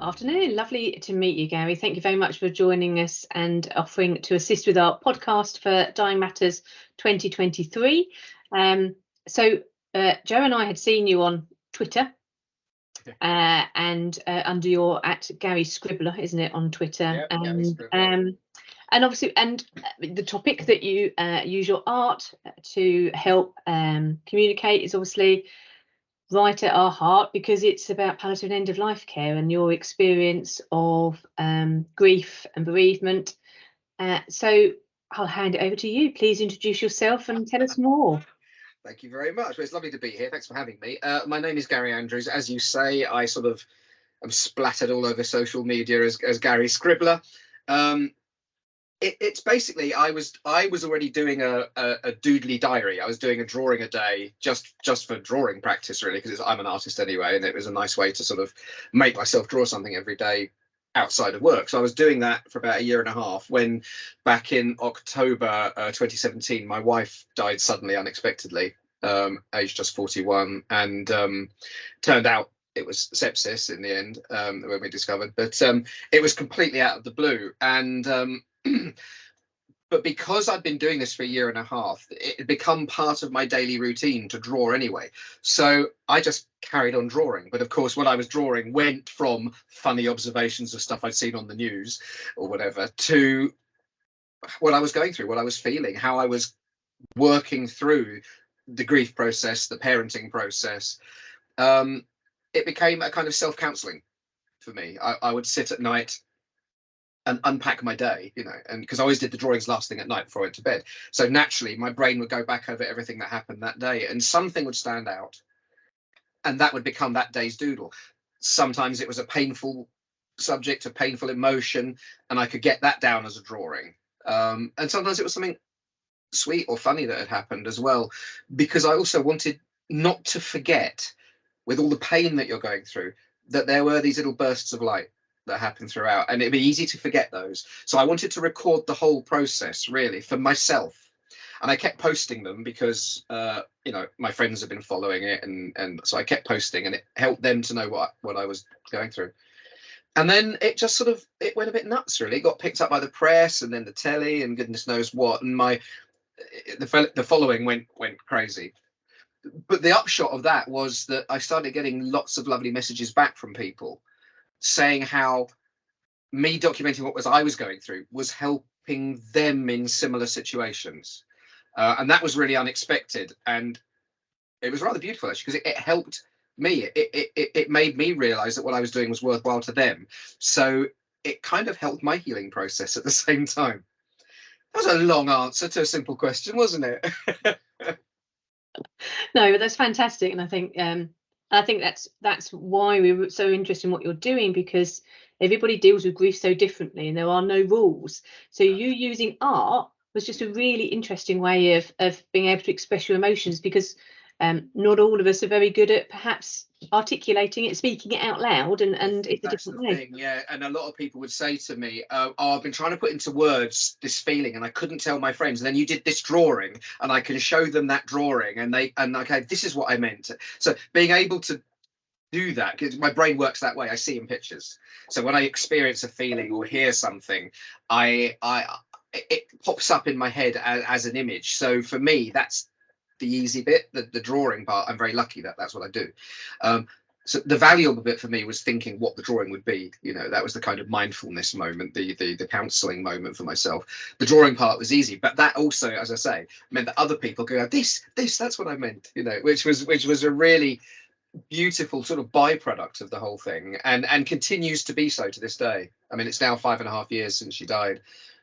Afternoon. Lovely to meet you, Gary. Thank you very much for joining us and offering to assist with our podcast for Dying Matters 2023. Joe and I had seen you on Twitter and under your @Gary Scribbler, isn't it, on Twitter? And obviously, the topic that you use your art to help communicate is obviously right at our heart, because it's about palliative and end-of-life care and your experience of grief and bereavement. So I'll hand it over to you. Please introduce yourself and tell us more. Thank you very much. Well, it's lovely to be here. Thanks for having me. My name is Gary Andrews. As you say, I sort of am splattered all over social media as Gary Scribbler. It's basically, I was already doing a doodly diary. I was doing a drawing a day just for drawing practice, really, because I'm an artist anyway, and it was a nice way to sort of make myself draw something every day outside of work. So I was doing that for about a year and a half when, back in October 2017, my wife died suddenly, unexpectedly, aged just 41, and turned out it was sepsis in the end, when we discovered, but it was completely out of the blue. And but because I'd been doing this for a year and a half, it had become part of my daily routine to draw anyway. So I just carried on drawing. But of course, what I was drawing went from funny observations of stuff I'd seen on the news or whatever to what I was going through, what I was feeling, how I was working through the grief process, the parenting process. It became a kind of self-counseling for me. I would sit at night and unpack my day, and because I always did the drawings last thing at night before I went to bed. So naturally, my brain would go back over everything that happened that day, and something would stand out, and that would become that day's doodle. Sometimes it was a painful subject, a painful emotion, and I could get that down as a drawing. And sometimes it was something sweet or funny that had happened as well, because I also wanted not to forget, with all the pain that you're going through, that there were these little bursts of light that happened throughout, and it'd be easy to forget those. So I wanted to record the whole process, really, for myself. And I kept posting them because my friends have been following it, and so I kept posting, and it helped them to know what I was going through. And then it just sort of, it went a bit nuts, really. It got picked up by the press and then the telly and goodness knows what, and the following went crazy. But the upshot of that was that I started getting lots of lovely messages back from people saying how me documenting what I was going through was helping them in similar situations. And that was really unexpected. And it was rather beautiful, actually, because it helped me. It made me realize that what I was doing was worthwhile to them. So it kind of helped my healing process at the same time. That was a long answer to a simple question, wasn't it? No, but that's fantastic. And I think that's why we're so interested in what you're doing, because everybody deals with grief so differently and there are no rules. So you using art was just a really interesting way of being able to express your emotions, because not all of us are very good at perhaps articulating it, speaking it out loud, and it's a different way. Thing, yeah. And a lot of people would say to me, I've been trying to put into words this feeling and I couldn't tell my friends, and then you did this drawing and I can show them that drawing, and okay, this is what I meant. So being able to do that, because my brain works that way, I see in pictures. So when I experience a feeling or hear something, it pops up in my head as an image. So for me, that's the easy bit, the drawing part. I'm very lucky that that's what I do. So the valuable bit for me was thinking what the drawing would be. That was the kind of mindfulness moment, the counselling moment for myself. The drawing part was easy, but that also, as I say, meant that other people could go, this, that's what I meant, which was a really beautiful sort of byproduct of the whole thing, and continues to be so to this day. I mean, it's now 5.5 years since she died,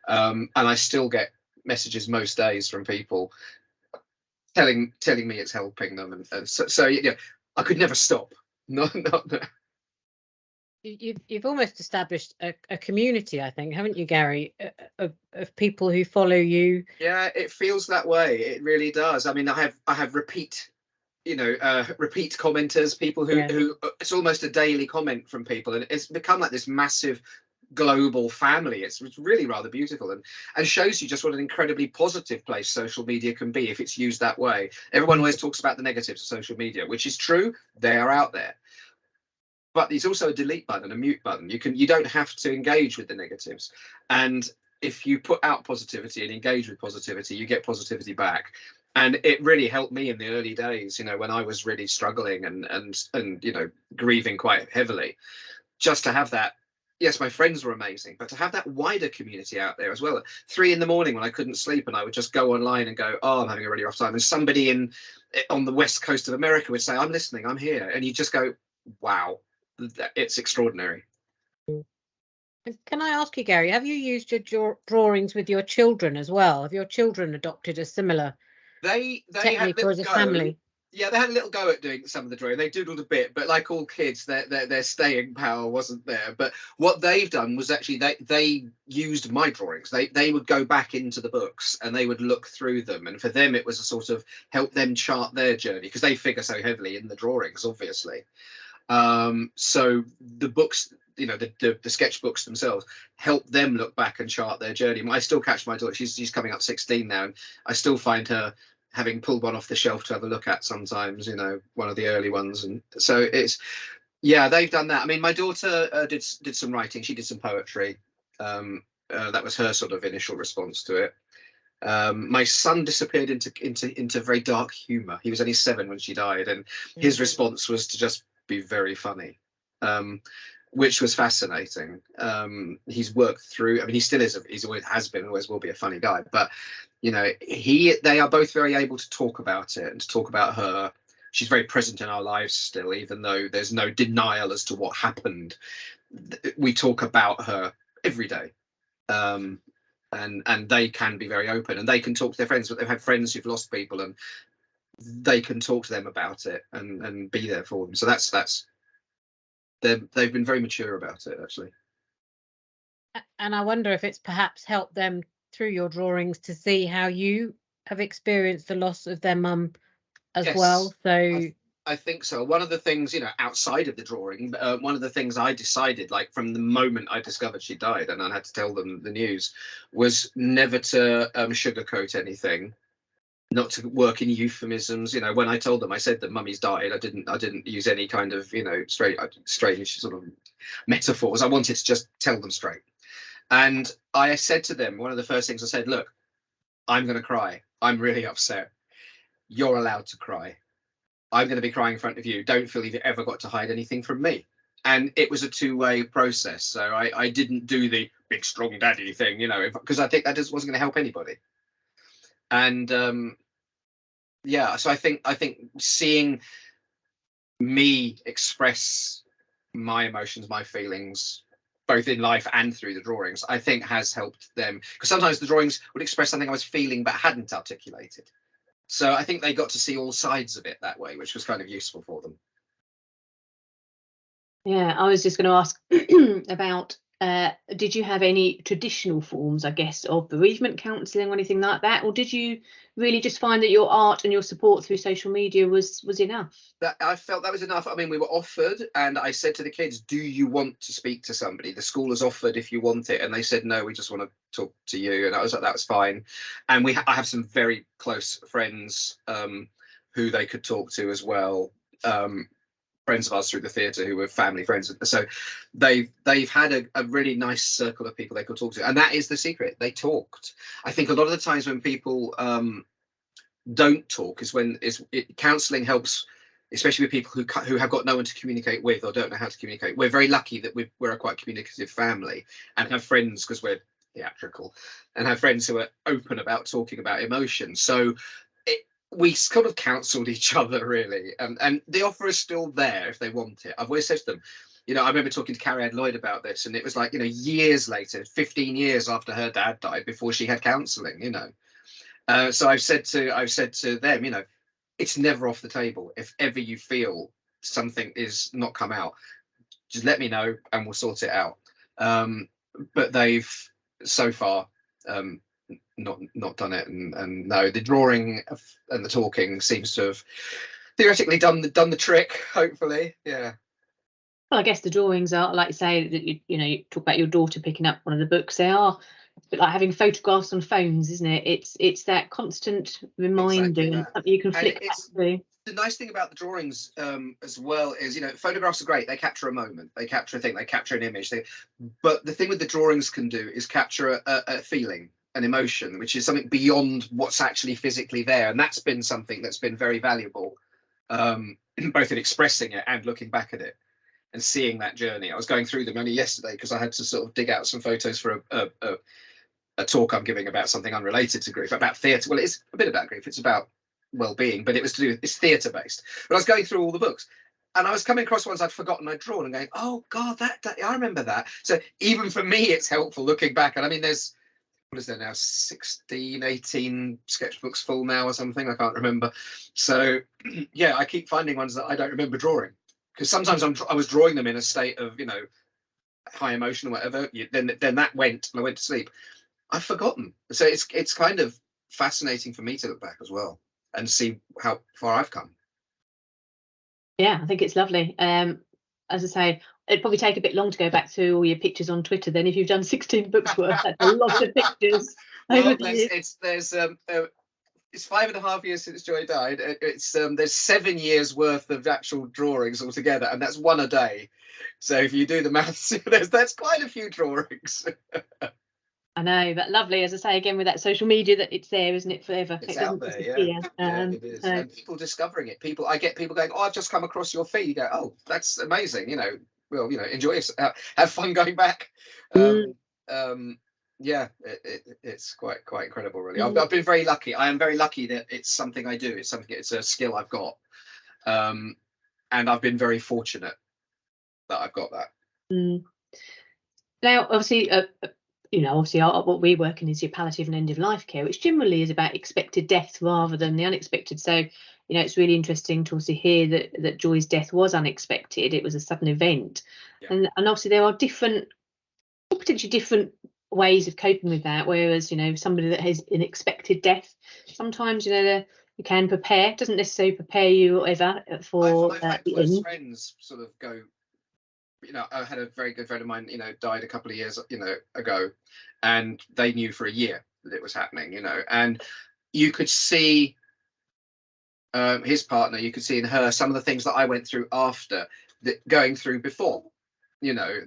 and I still get messages most days from people telling me it's helping them, and so yeah, I could never stop. No. You've almost established a community, I think, haven't you, Gary, of people who follow you? Yeah, it feels that way. It really does. I mean, I have repeat commenters, people who it's almost a daily comment from people, and it's become like this massive global family. It's really rather beautiful, and shows you just what an incredibly positive place social media can be if it's used that way. Everyone always talks about the negatives of social media, which is true. They are out there, but there's also a delete button and a mute button. You don't have to engage with the negatives, and if you put out positivity and engage with positivity, you get positivity back. And it really helped me in the early days, you know, when I was really struggling and you know, grieving quite heavily. Just to have that, yes, my friends were amazing, but to have that wider community out there as well. At 3 in the morning when I couldn't sleep, and I would just go online and go, oh, I'm having a really rough time, and somebody on the west coast of America would say, I'm listening, I'm here, and you just go, wow, it's extraordinary. Can I ask you, Gary, have you used your drawings with your children as well? Have your children adopted a similar they technique, or as a family? Yeah, they had a little go at doing some of the drawing. They doodled a bit, but like all kids, their staying power wasn't there. But what they've done was actually they used my drawings. They would go back into the books and they would look through them. And for them, it was a sort of help them chart their journey, because they figure so heavily in the drawings, obviously. So the books, you know, the sketchbooks themselves help them look back and chart their journey. I still catch my daughter, she's coming up 16 now, and I still find her having pulled one off the shelf to have a look at sometimes, you know, one of the early ones. And so it's, yeah, they've done that. I mean, my daughter did some writing, she did some poetry. That was her sort of initial response to it. My son disappeared into very dark humor. He was only 7 when she died, and his response was to just be very funny, which was fascinating. He's worked through, I mean, he still is, he's always has been, always will be a funny guy, but you know, they are both very able to talk about it and to talk about her. She's very present in our lives still, even though there's no denial as to what happened. We talk about her every day. And they can be very open, and they can talk to their friends, but they've had friends who've lost people, and they can talk to them about it and be there for them. So they've been very mature about it, actually. And I wonder if it's perhaps helped them through your drawings to see how you have experienced the loss of their mum as well. So I think so. One of the things, you know, outside of the drawing, one of the things I decided, like from the moment I discovered she died and I had to tell them the news, was never to sugarcoat anything, not to work in euphemisms. You know, when I told them, I said that mummy's died, I didn't use any kind of, you know, strange sort of metaphors. I wanted to just tell them straight. And I said to them, one of the first things I said, look, I'm going to cry. I'm really upset. You're allowed to cry. I'm going to be crying in front of you. Don't feel you've ever got to hide anything from me. And it was a two-way process. So I didn't do the big, strong daddy thing, you know, because I think that just wasn't going to help anybody. And yeah, so I think seeing me express my emotions, my feelings, both in life and through the drawings, I think has helped them, because sometimes the drawings would express something I was feeling but hadn't articulated. So I think they got to see all sides of it that way, which was kind of useful for them. Yeah, I was just going to ask about, did you have any traditional forms, I guess, of bereavement counselling or anything like that? Or did you really just find that your art and your support through social media was enough? I felt that was enough. I mean, we were offered, and I said to the kids, do you want to speak to somebody? The school has offered if you want it. And they said, no, we just want to talk to you. And I was like, that was fine. And I have some very close friends who they could talk to as well. Friends of ours through the theatre who were family friends, so they've had a really nice circle of people they could talk to, and that is the secret. They talked. I think a lot of the times when people don't talk is when counselling helps, especially with people who have got no one to communicate with or don't know how to communicate. We're very lucky that we're a quite communicative family and have friends, because we're theatrical, and have friends who are open about talking about emotions. So we kind of counselled each other, really, and the offer is still there if they want it. I've always said to them, you know, I remember talking to Carrie Ann Lloyd about this, and it was like, you know, years later, 15 years after her dad died, before she had counselling, you know. So I've said to them, you know, it's never off the table. If ever you feel something is not come out, just let me know and we'll sort it out. But they've so far not done it, and no, the drawing and the talking seems to have theoretically done the trick, hopefully. Yeah. Well, I guess the drawings are, like you say, that you know, you talk about your daughter picking up one of the books. They are bit like having photographs on phones, isn't it? It's that constant reminder, Exactly and that. something you can And flick back to. the nice thing about the drawings as well is, you know, photographs are great. They capture a moment, they capture a thing, they capture an image. But the thing with the drawings can do is capture a feeling, an emotion, which is something beyond what's actually physically there. And that's been something that's been very valuable, both in expressing it and looking back at it and seeing that journey. I was going through them only yesterday because I had to sort of dig out some photos for a talk I'm giving about something unrelated to grief, about theatre. Well, it's a bit about grief. It's about well-being, but it was to do with, it's theatre based. But I was going through all the books and I was coming across ones I'd forgotten I'd drawn and going, oh God, that I remember that. So even for me, it's helpful looking back. And I mean, there's, what is there now, 16, 18 sketchbooks full now or something, I can't remember. So yeah, I keep finding ones that I don't remember drawing, because sometimes I was drawing them in a state of, you know, high emotion or whatever. Then that went and I went to sleep. I've forgotten. So it's kind of fascinating for me to look back as well and see how far I've come. Yeah, I think it's lovely. As I say, it'd probably take a bit long to go back to all your pictures on Twitter then if you've done 16 books worth. That's a lot of pictures. Well, it's 5.5 years since Joy died. There's 7 years worth of actual drawings altogether, and that's one a day. So if you do the maths, that's quite a few drawings. I know, but lovely, as I say, again, with that social media, that it's there, isn't it, forever? It's it out there, yeah. It is. And people discovering it. I get people going, oh, I've just come across your feed. You go, oh, that's amazing. You know, well, you know, enjoy it, have fun going back. Yeah, it's quite incredible, really. I've been very lucky. I am very lucky that it's something I do. It's a skill I've got, and I've been very fortunate that I've got that. Now, obviously, you know, obviously what we work in is your palliative and end of life care, which generally is about expected death rather than the unexpected. So, you know, it's really interesting to also hear that Joy's death was unexpected. It was a sudden event, and obviously there are potentially different ways of coping with that. Whereas, you know, somebody that has an expected death, sometimes, you know, you can prepare. It doesn't necessarily prepare you ever for. I've had close friends sort of go. You know, I had a very good friend of mine, you know, died a couple of years, you know, ago, and they knew for a year that it was happening, you know, and you could see his partner, you could see in her some of the things that I went through after, that going through before, you know,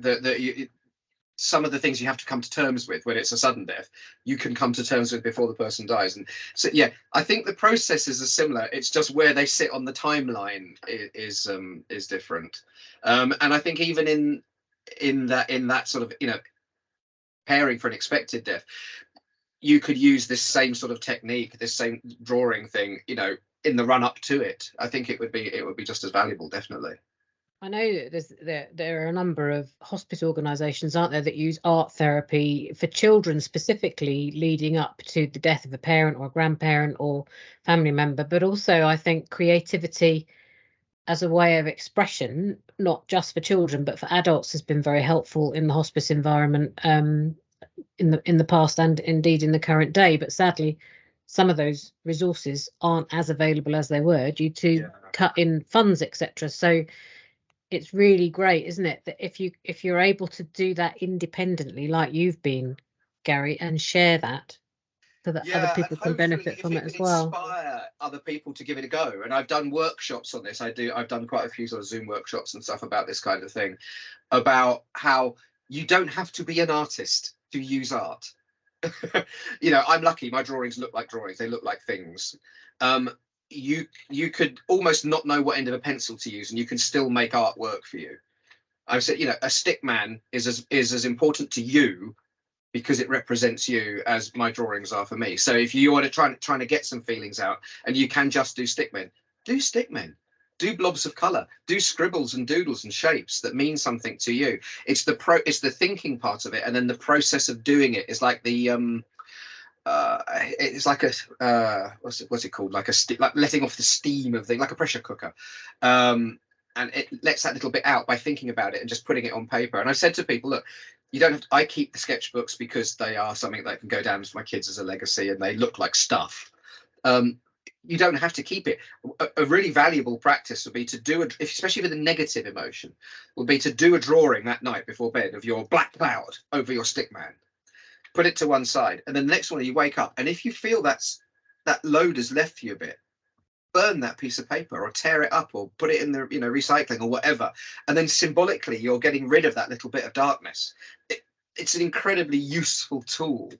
some of the things you have to come to terms with when it's a sudden death, you can come to terms with before the person dies. And so, yeah, I think the processes are similar. It's just where they sit on the timeline is different. And I think even in that sort of, you know, preparing for an expected death, you could use this same sort of technique, this same drawing thing, you know, in the run up to it. I think it would be just as valuable, definitely. I know that there are a number of hospice organisations, aren't there, that use art therapy for children specifically leading up to the death of a parent or a grandparent or family member, but also I think creativity as a way of expression, not just for children but for adults, has been very helpful in the hospice environment in the past and indeed in the current day. But sadly, some of those resources aren't as available as they were due to cut in funds, etc. So it's really great, isn't it, that if you're able to do that independently, like you've been, Gary, and share that so that other people can benefit from it as well. Inspire other people to give it a go. And I've done workshops on this. I've done quite a few sort of Zoom workshops and stuff about this kind of thing, about how you don't have to be an artist to use art. You know, I'm lucky. My drawings look like drawings. They look like things. You could almost not know what end of a pencil to use and you can still make art work for you. I said, you know, a stick man is as important to you because it represents you as my drawings are for me. So if you want to trying to get some feelings out and you can just do stickmen, do blobs of color, do scribbles and doodles and shapes that mean something to you. It's the thinking part of it, and then the process of doing it is like the it's like a what's it called, like letting off the steam of things, like a pressure cooker, and it lets that little bit out by thinking about it and just putting it on paper. And I said to people, look, you don't have to, I keep the sketchbooks because they are something that can go down to my kids as a legacy and they look like stuff. You don't have to keep it. A really valuable practice would be to do especially with a negative emotion, would be to do a drawing that night before bed of your black cloud over your stick man. put it to one side, and then the next morning you wake up, and if you feel that load has left you a bit, burn that piece of paper or tear it up or put it in the recycling or whatever, and then symbolically you're getting rid of that little bit of darkness. It's an incredibly useful tool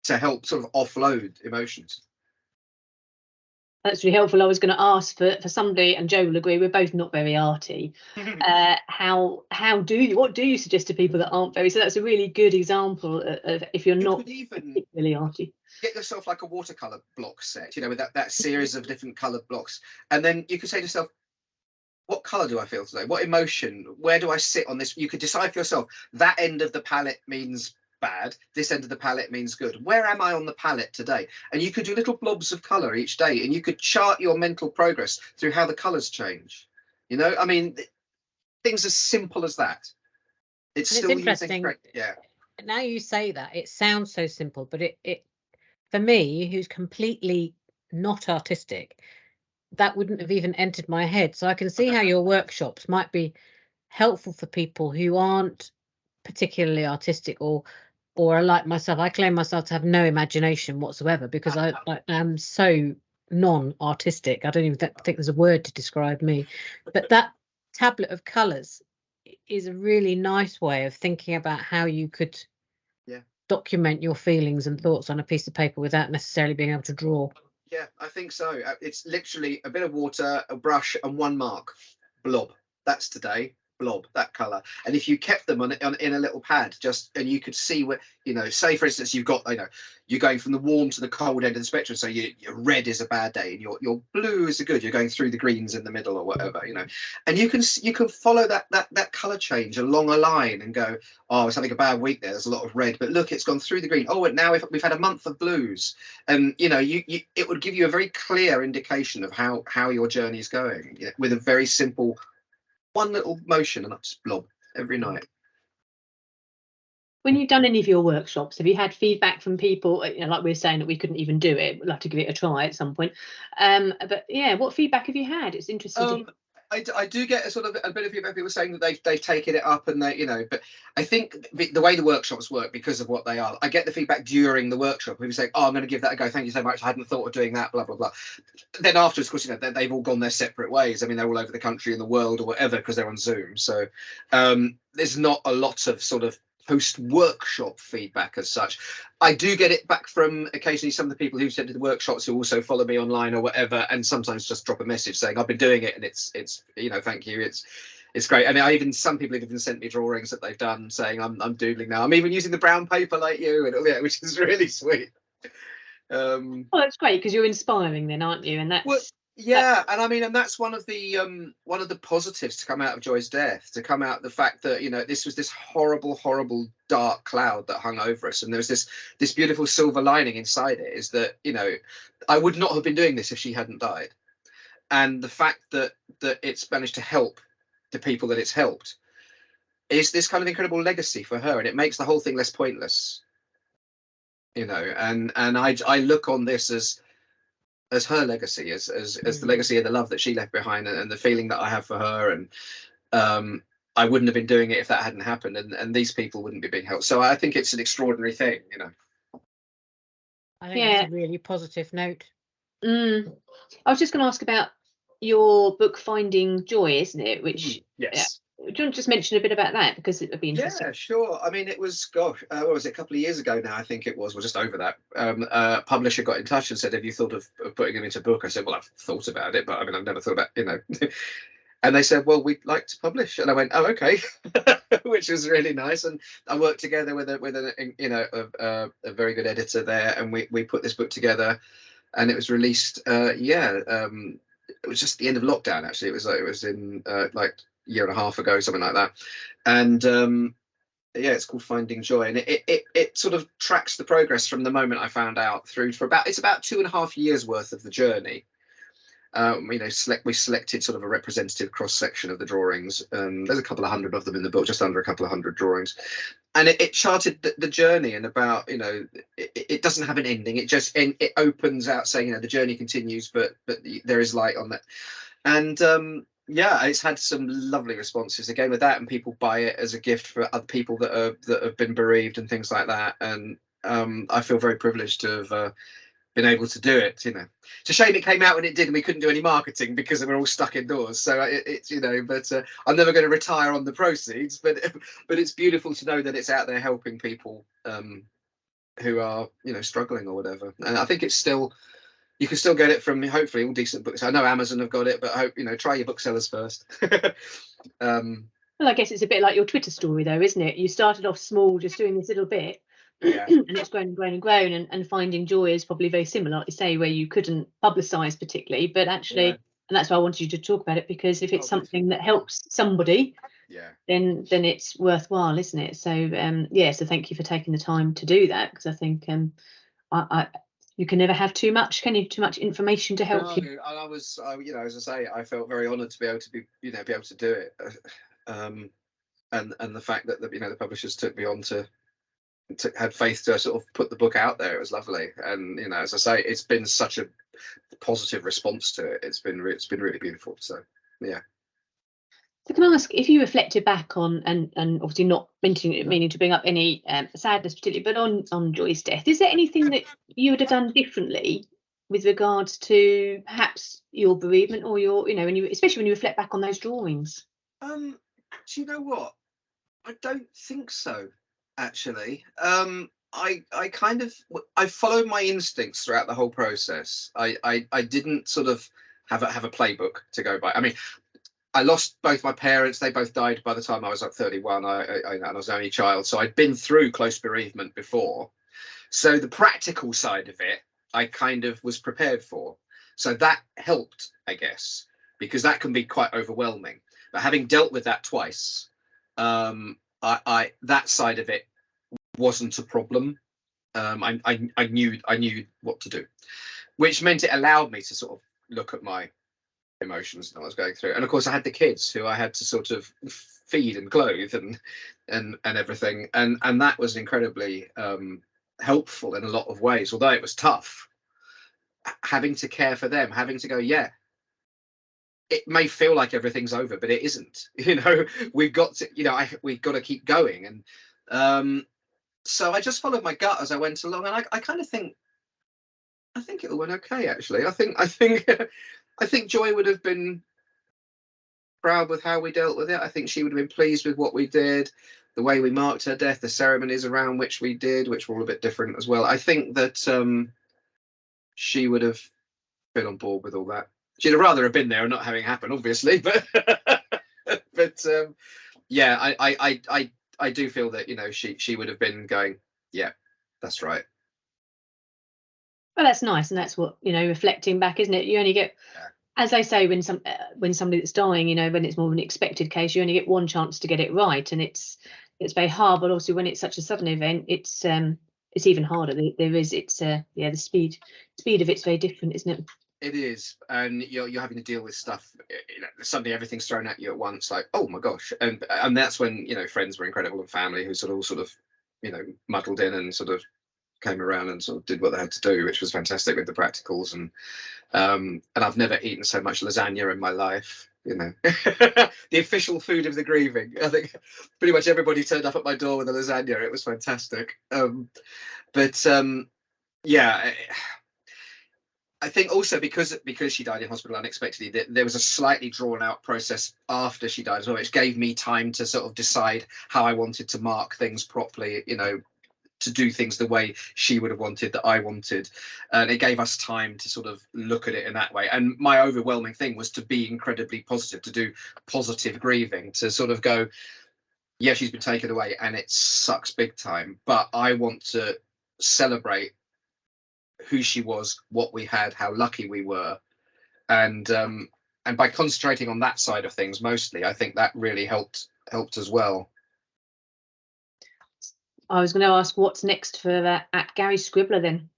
to help sort of offload emotions. That's really helpful. I was going to ask for somebody, and Joe will agree, we're both not very arty. What do you suggest to people that aren't very? So that's a really good example of if you're not particularly arty. Get yourself like a watercolor block set, with that series of different colored blocks, and then you could say to yourself, what color do I feel today? What emotion? Where do I sit on this? You could decide for yourself, that end of the palette means bad, this end of the palette means good. Where am I on the palette today? And you could do little blobs of color each day, and you could chart your mental progress through how the colors change. I mean, things as simple as that. It's still interesting. Yeah. Now you say that, it sounds so simple, but it for me, who's completely not artistic, that wouldn't have even entered my head. So I can see how your workshops might be helpful for people who aren't particularly artistic or like myself. I claim myself to have no imagination whatsoever because I am so non-artistic. I don't even think there's a word to describe me. But that tablet of colours is a really nice way of thinking about how you could document your feelings and thoughts on a piece of paper without necessarily being able to draw. Yeah, I think so. It's literally a bit of water, a brush, and one mark. Blob. That's today. Blob, that color. And if you kept them in a little pad, and you could see where, say for instance you've got, you're going from the warm to the cold end of the spectrum, so your red is a bad day and your blue is a good, you're going through the greens in the middle or whatever, and you can follow that color change along a line and go, oh, it's having a bad week there's a lot of red, but look, it's gone through the green. Oh, and now we've had a month of blues, and it would give you a very clear indication of how your journey is going, with a very simple one little motion, and I just blob every night. When you've done any of your workshops, have you had feedback from people, like we were saying that we couldn't even do it, we'll have to give it a try at some point, but yeah, what feedback have you had? It's interesting. I do get a bit of feedback, people saying that they've taken it up and but I think the way the workshops work, because of what they are, I get the feedback during the workshop. People say, oh, I'm going to give that a go, thank you so much, I hadn't thought of doing that, blah blah blah. Then afterwards, of course, they've all gone their separate ways. I mean, they're all over the country and the world or whatever because they're on Zoom, so there's not a lot of sort of post-workshop feedback as such. I do get it back from occasionally some of the people who've attended the workshops who also follow me online or whatever, and sometimes just drop a message saying I've been doing it and it's thank you, it's great. And some people have even sent me drawings that they've done saying I'm doodling now, I'm even using the brown paper like you, and which is really sweet. Well, that's great because you're inspiring then, aren't you? And that's and I mean, and that's one of the positives to come out of Joy's death, to come out the fact that this was this horrible dark cloud that hung over us, and there was this beautiful silver lining inside it, is that I would not have been doing this if she hadn't died, and the fact that it's managed to help the people that it's helped is this kind of incredible legacy for her, and it makes the whole thing less pointless, and I look on this as her legacy, as the legacy of the love that she left behind, and the feeling that I have for her, and I wouldn't have been doing it if that hadn't happened, and these people wouldn't be being helped. So I think it's an extraordinary thing, I think it's a really positive note. I was just going to ask about your book Finding Joy, isn't it? Which yes. Do you want to just mention a bit about that, because it would be interesting? Yeah, sure. I mean, it was, what was it, a couple of years ago now, I think it was, or just over that. Publisher got in touch and said, have you thought of putting them into a book? I said, well, I've thought about it, but I mean, I've never thought about, And they said, well, we'd like to publish. And I went, oh, okay, which was really nice. And I worked together with a very good editor there, and we put this book together, and it was released. It was just the end of lockdown, actually. It was in like year and a half ago, something like that, and it's called Finding Joy, and it sort of tracks the progress from the moment I found out through it's about 2.5 years worth of the journey. We selected sort of a representative cross section of the drawings. There's a couple of hundred of them in the book, just under a couple of hundred drawings, and it charted the journey, and about it doesn't have an ending. It opens out saying the journey continues, but there is light on that. And yeah, it's had some lovely responses again with that, and people buy it as a gift for other people that have been bereaved and things like that. And I feel very privileged to have been able to do it. You know, it's a shame it came out when it did, and we couldn't do any marketing because we're all stuck indoors. So it's you know, but I'm never going to retire on the proceeds. But it's beautiful to know that it's out there helping people who are, you know, struggling or whatever. And I think it's still, you can still get it from hopefully all decent books. I know Amazon have got it, but hope, you know, try your booksellers first. Well, I guess it's a bit like your Twitter story though, isn't it? You started off small, just doing this little bit, Yeah. and it's grown and grown and grown, and finding joy is probably very similar, like you say, where you couldn't publicise particularly, but actually, Yeah. and that's why I wanted you to talk about it, because if it's something that Beautiful. helps somebody, Yeah. then it's worthwhile, isn't it? So yeah, so thank you for taking the time to do that, because I think you can never have too much, can you? Too much information to help you. And you know, as I say, I felt very honoured to be able to be able to do it, and the fact that you know, the publishers took me on to had faith to sort of put the book out there. It was lovely, and you know, as I say, it's been such a positive response to it. It's been really beautiful. So yeah. So can I ask, if you reflected back on, and obviously not meaning to bring up any sadness particularly, but on Joy's death, is there anything that you would have done differently with regards to perhaps your bereavement, or your, you know, especially when you reflect back on those drawings? Do you know what? I don't think so, actually. I kind of, I followed my instincts throughout the whole process. I didn't sort of have a playbook to go by. I mean, I lost both my parents. They both died by the time I was like 31. And I was the only child, so I'd been through close bereavement before. So the practical side of it, I kind of was prepared for. So that helped, I guess, because that can be quite overwhelming. But having dealt with that twice, I that side of it wasn't a problem. I knew what to do, which meant it allowed me to sort of look at my emotions that I was going through. And of course I had the kids who I had to sort of feed and clothe and everything, and that was incredibly helpful in a lot of ways, although it was tough having to care for them, having to go, yeah, it may feel like everything's over, but it isn't. You know, we've got to, you know, we've got to keep going. And so I just followed my gut as I went along, and I kind of think, I think it all went okay, actually. I think Joy would have been proud with how we dealt with it. I think she would have been pleased with what we did, the way we marked her death, the ceremonies around which we did, which were all a bit different as well. I think that she would have been on board with all that. She'd have rather have been there and not having happened, obviously, but yeah, I do feel that, you know, she would have been going, yeah, that's right. Well, that's nice, and that's what, you know, reflecting back, isn't it? You only get, as they say, when somebody that's dying, you know, when it's more of an expected case, you only get one chance to get it right, and it's very hard. But also when it's such a sudden event, it's even harder. The speed of it's very different, isn't it? It is, and you're having to deal with stuff. You know, suddenly everything's thrown at you at once, like, oh my gosh, and that's when, you know, friends were incredible and family who sort of, you know, muddled in and sort of came around and sort of did what they had to do, which was fantastic with the practicals. And I've never eaten so much lasagna in my life. You know, the official food of the grieving. I think pretty much everybody turned up at my door with a lasagna. It was fantastic. Yeah. I think also because she died in hospital unexpectedly, that there was a slightly drawn out process after she died as well, which gave me time to sort of decide how I wanted to mark things properly, you know, to do things the way she would have wanted, that I wanted. And it gave us time to sort of look at it in that way. And my overwhelming thing was to be incredibly positive, to do positive grieving, to sort of go, yeah, she's been taken away and it sucks big time, but I want to celebrate who she was, what we had, how lucky we were, and by concentrating on that side of things mostly, I think that really helped as well. I was going to ask, what's next for at Gary Scribbler then?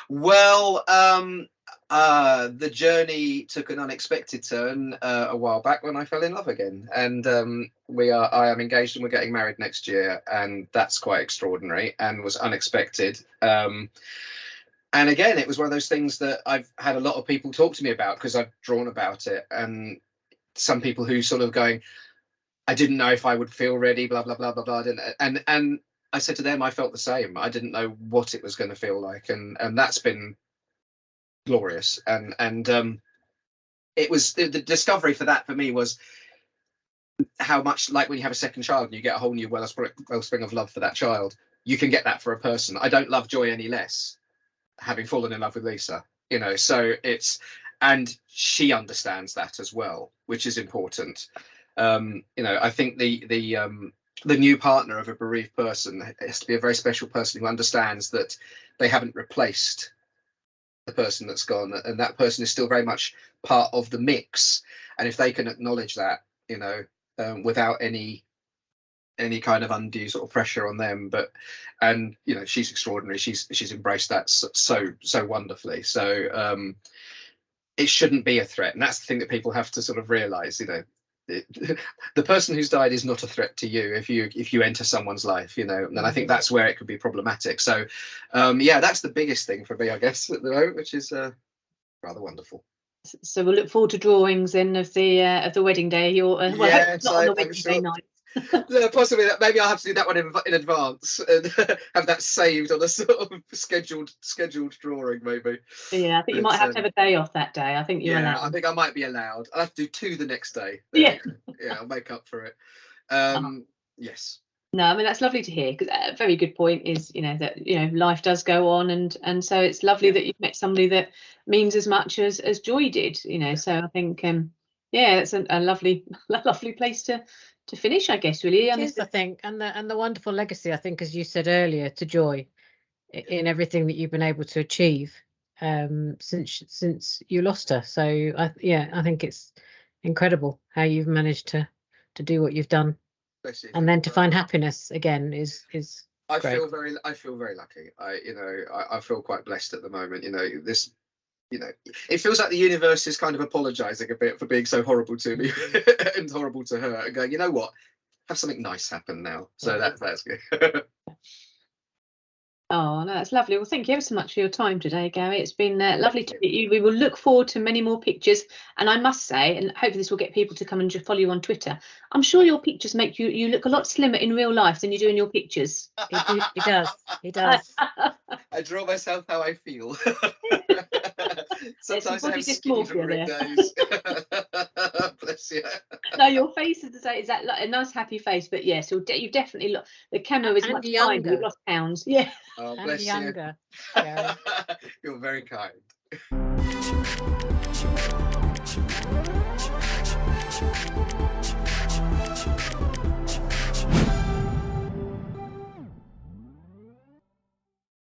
Well, the journey took an unexpected turn a while back when I fell in love again, and I am engaged and we're getting married next year, and that's quite extraordinary and was unexpected. And again, it was one of those things that I've had a lot of people talk to me about because I've drawn about it, and some people who sort of going, I didn't know if I would feel ready, blah blah blah blah blah. And I said to them, I felt the same. I didn't know what it was going to feel like, and that's been glorious. And it was the discovery for that for me was how much, like when you have a second child and you get a whole new wellspring of love for that child, you can get that for a person. I don't love Joy any less, having fallen in love with Lisa, you know. So it's, and she understands that as well, which is important. You know, I think the new partner of a bereaved person has to be a very special person who understands that they haven't replaced the person that's gone, and that person is still very much part of the mix. And if they can acknowledge that, you know, without any kind of undue sort of pressure on them, and you know, she's extraordinary. She's embraced that so wonderfully. So it shouldn't be a threat, and that's the thing that people have to sort of realize. You know, the person who's died is not a threat to you if you enter someone's life, you know. And I think that's where it could be problematic. So yeah, that's the biggest thing for me, I guess, at the moment, which is rather wonderful. So we'll look forward to drawings then of the wedding day. You're well, yeah, not on the wedding day night. Possibly that. Maybe I'll have to do that one in advance and have that saved on a sort of scheduled drawing, maybe. Yeah, I think you might have to have a day off that day. I think you're allowed. I think I might be allowed. I'll have to do 2 the next day. Yeah, I'll make up for it. Yes. No, I mean, that's lovely to hear, because a very good point is, you know, that, you know, life does go on, and so it's lovely that you've met somebody that means as much as Joy did, you know. So I think yeah, it's a lovely place to finish, I guess, really. It is, I think, and the wonderful legacy, I think, as you said earlier, to Joy in everything that you've been able to achieve since you lost her. So I think it's incredible how you've managed to do what you've done. And then to find happiness again is I great. feel very lucky. I feel quite blessed at the moment. You know, this, you know, it feels like the universe is kind of apologizing a bit for being so horrible to me and horrible to her, and going, you know what, have something nice happen now. So that's good. Oh, no, that's lovely. Well, thank you ever so much for your time today, Gary. It's been lovely to meet you. We will look forward to many more pictures. And I must say, and hopefully this will get people to come and follow you on Twitter, I'm sure your pictures make you look a lot slimmer in real life than you do in your pictures. He does. I draw myself how I feel. Sometimes I have dysmorphia days. Bless you. No, your face is that like a nice happy face, but yes, you've definitely look. The camera is much kinder. You've lost pounds. Yeah. Oh, bless younger. you. You're very kind.